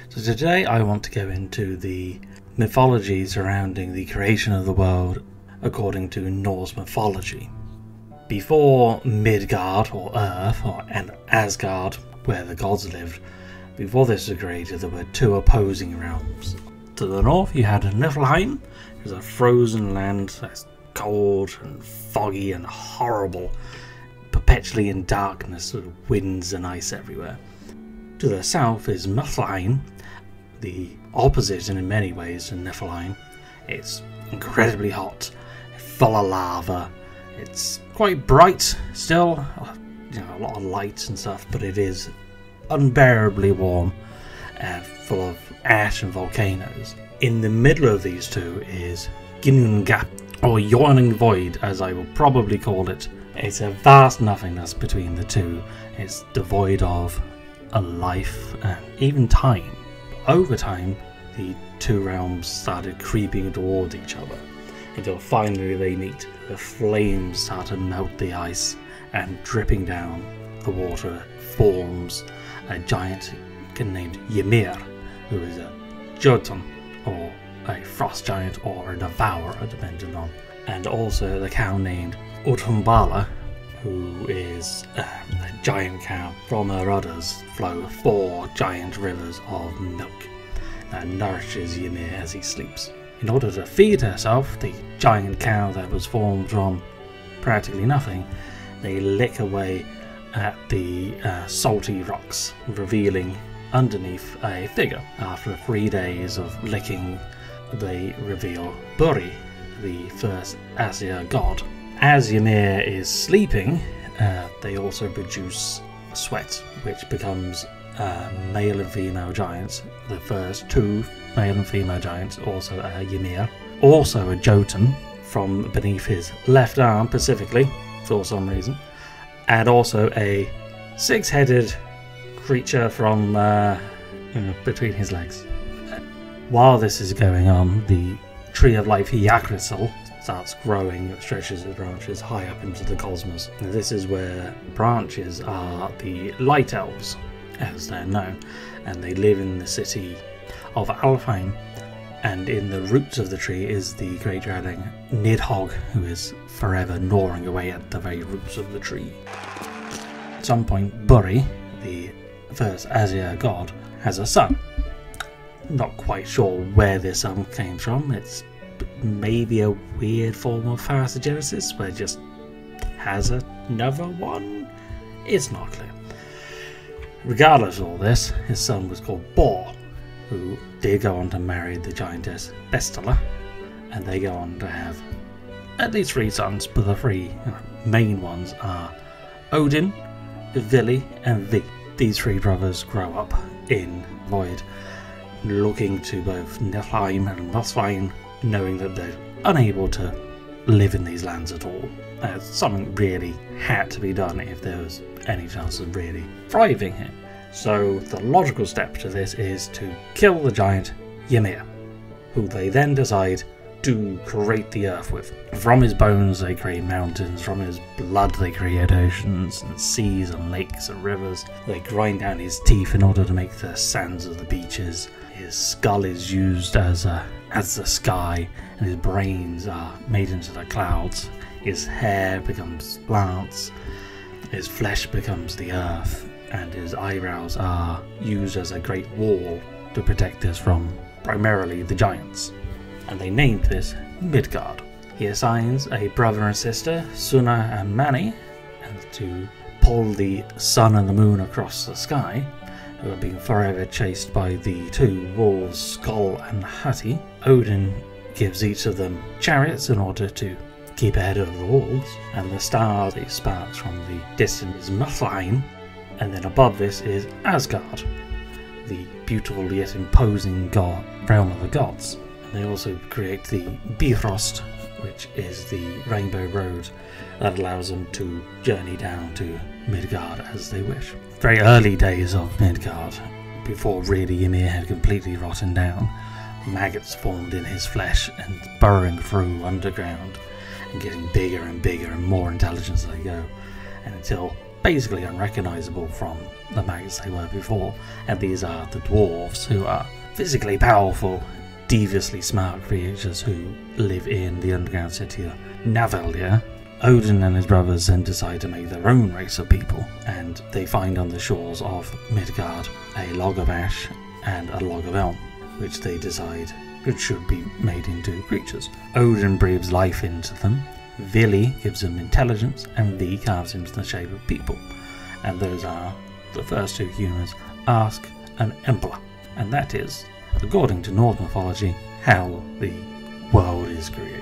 So today I want to go into the mythology surrounding the creation of the world according to Norse mythology. Before Midgard or Earth and Asgard, where the gods lived, before this was created there were two opposing realms. To the north you had Niflheim, which is a frozen land that's cold and foggy and horrible, perpetually in darkness with winds and ice everywhere. To the south is Muspelheim, the opposite in many ways to Niflheim. It's incredibly hot, full of lava, it's quite bright still, a lot of light and stuff, but it is unbearably warm and full of ash and volcanoes. In the middle of these two is Ginnungagap, or Yawning Void as I will probably call it. It's a vast nothingness between the two. It's devoid of a life and even time. Over time, the two realms started creeping towards each other until finally they meet. The flames start to melt the ice, and dripping down the water forms a giant named Ymir, who is a Jotun, or a frost giant, or a devourer, depending on. And also the cow named Utumbala, who is a giant cow. From her udders flow 4 giant rivers of milk that nourishes Ymir as he sleeps. In order to feed herself, the giant cow that was formed from practically nothing, they lick away at the salty rocks, revealing underneath a figure. After 3 days of licking, they reveal Buri, the first Aesir god. As Ymir is sleeping, they also produce sweat, which becomes male and female giants. The first 2 male and female giants, also Ymir, also a Jotun from beneath his left arm specifically, for some reason, and also a 6-headed creature from between his legs. While this is going on, the tree of life Yggdrasil starts growing. It stretches its branches high up into the cosmos. Now, this is where branches are the light elves, as they're known, and they live in the city of Alfheim. And in the roots of the tree is the great dragon Nidhogg, who is forever gnawing away at the very roots of the tree. At some point, Buri, the first Aesir god, has a son. Not quite sure where this son came from. It's maybe a weird form of parasigenesis where it just has another one. It's not clear. Regardless of all this, his son was called Bor, who did go on to marry the giantess Bestala, and they go on to have at least 3 sons, but the 3 main ones are Odin, Vili, and Vi. These 3 brothers grow up in Void, looking to both Niflheim and Muspelheim, knowing that they're unable to live in these lands at all. Something really had to be done if there was any chance of really thriving here. So the logical step to this is to kill the giant Ymir, who they then decide to create the earth with. From his bones they create mountains, from his blood they create oceans and seas and lakes and rivers. They grind down his teeth in order to make the sands of the beaches. His skull is used as the sky, and his brains are made into the clouds. His hair becomes plants, his flesh becomes the earth, and his eyebrows are used as a great wall to protect us from primarily the giants. And they named this Midgard. He assigns a brother and sister, Sunna and Mani, to pull the sun and the moon across the sky, who are being forever chased by the 2 wolves, Skull and Hati. Odin gives each of them chariots in order to keep ahead of the wolves, and the stars it sparks from the distant is Muspelheim, and then above this is Asgard, the beautiful yet imposing realm of the gods. And they also create the Bifrost, which is the rainbow road that allows them to journey down to Midgard as they wish. Very early days of Midgard, before really Ymir had completely rotten down, maggots formed in his flesh and burrowing through underground and getting bigger and bigger and more intelligent as they go, and until basically unrecognisable from the maggots they were before, and these are the dwarves, who are physically powerful, deviously smart creatures who live in the underground city of Naveldir. Odin and his brothers then decide to make their own race of people, and they find on the shores of Midgard a log of ash and a log of elm, which they decide should be made into creatures. Odin breathes life into them, Vili gives them intelligence, and V carves into the shape of people. And those are the first two humans, Ask and Embla. And that is, according to Norse mythology, how the world is created.